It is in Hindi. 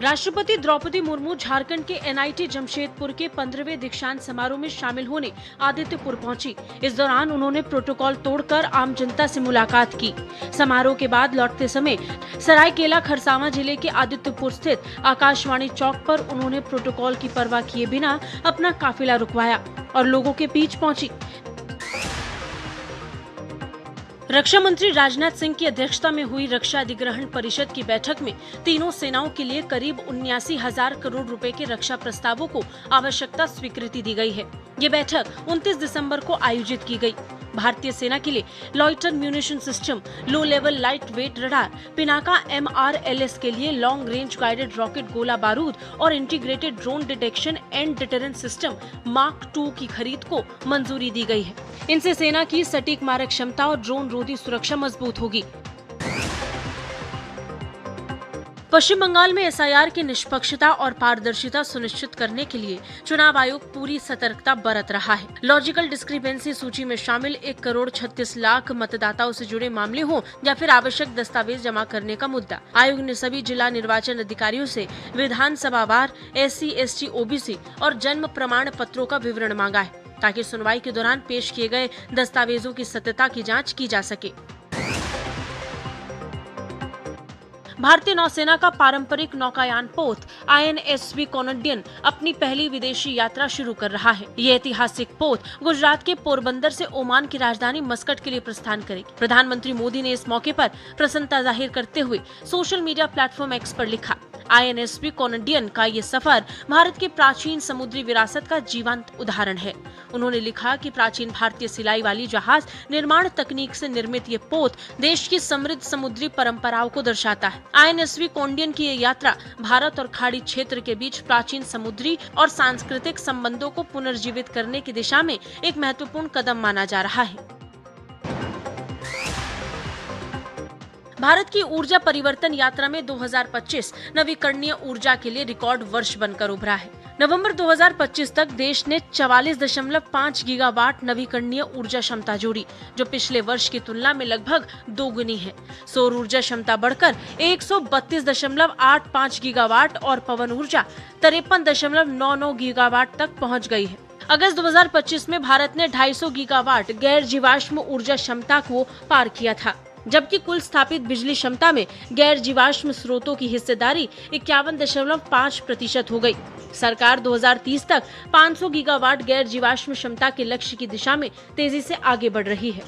राष्ट्रपति द्रौपदी मुर्मू झारखंड के एनआईटी जमशेदपुर के 15वें दीक्षांत समारोह में शामिल होने आदित्यपुर पहुंची। इस दौरान उन्होंने प्रोटोकॉल तोड़कर आम जनता से मुलाकात की। समारोह के बाद लौटते समय सरायकेला खरसावां जिले के आदित्यपुर स्थित आकाशवाणी चौक पर उन्होंने प्रोटोकॉल की परवाह किए बिना अपना काफिला रुकवाया और लोगों के बीच पहुंची। रक्षा मंत्री राजनाथ सिंह की अध्यक्षता में हुई रक्षा अधिग्रहण परिषद की बैठक में तीनों सेनाओं के लिए करीब 79,000 करोड़ रुपए के रक्षा प्रस्तावों को आवश्यकता स्वीकृति दी गई है। ये बैठक 29 दिसंबर को आयोजित की गई। भारतीय सेना के लिए loiter munition system, low level light weight radar, Pinaka MRLS के लिए लॉन्ग रेंज गाइडेड रॉकेट गोला बारूद और integrated drone detection and deterrence system mark 2 की खरीद को मंजूरी दी गई है। इनसे सेना की सटीक मारक क्षमता और ड्रोन रोधी सुरक्षा मजबूत होगी। पश्चिम बंगाल में SIR की निष्पक्षता और पारदर्शिता सुनिश्चित करने के लिए चुनाव आयोग पूरी सतर्कता बरत रहा है। लॉजिकल डिस्क्रिपेंसी सूची में शामिल 1,36,00,000 मतदाताओं से जुड़े मामले हों या फिर आवश्यक दस्तावेज जमा करने का मुद्दा, आयोग ने सभी जिला निर्वाचन अधिकारियों से विधानसभावार SC, ST, OBC और जन्म प्रमाण पत्रों का विवरण मांगा है, ताकि सुनवाई के दौरान पेश किए गए दस्तावेजों की सत्यता की जांच की जा सके। भारतीय नौसेना का पारंपरिक नौकायान पोत INSV कॉनडियन अपनी पहली विदेशी यात्रा शुरू कर रहा है। ये ऐतिहासिक पोत गुजरात के पोरबंदर से ओमान की राजधानी मस्कट के लिए प्रस्थान करेगी। प्रधानमंत्री मोदी ने इस मौके पर प्रसन्नता जाहिर करते हुए सोशल मीडिया प्लेटफॉर्म X पर लिखा, INSV कॉनडियन का ये सफर भारत के प्राचीन समुद्री विरासत का जीवंत उदाहरण है। उन्होंने लिखा कि प्राचीन भारतीय सिलाई वाली जहाज निर्माण तकनीक से निर्मित ये पोत देश की समृद्ध समुद्री परंपराओं को दर्शाता है। INSV कॉनडियन की ये यात्रा भारत और खाड़ी क्षेत्र के बीच प्राचीन समुद्री और सांस्कृतिक संबंधों को पुनर्जीवित करने की दिशा में एक महत्वपूर्ण कदम माना जा रहा है। भारत की ऊर्जा परिवर्तन यात्रा में 2025 नवीकरणीय ऊर्जा के लिए रिकॉर्ड वर्ष बनकर उभरा है। नवंबर 2025 तक देश ने 44.5 गीगावाट नवीकरणीय ऊर्जा क्षमता जोड़ी, जो पिछले वर्ष की तुलना में लगभग दोगुनी है। सौर ऊर्जा क्षमता बढ़कर 132.85 गीगावाट और पवन ऊर्जा 53.99 गीगावाट तक पहुंच गई है। अगस्त 2025 में भारत ने 250 गीगावाट गैर जीवाश्म ऊर्जा क्षमता को पार किया था, जबकि कुल स्थापित बिजली क्षमता में गैर जीवाश्म स्रोतों की हिस्सेदारी 51.5% हो गई। सरकार 2030 तक 500 गीगावाट गैर जीवाश्म क्षमता के लक्ष्य की दिशा में तेजी से आगे बढ़ रही है।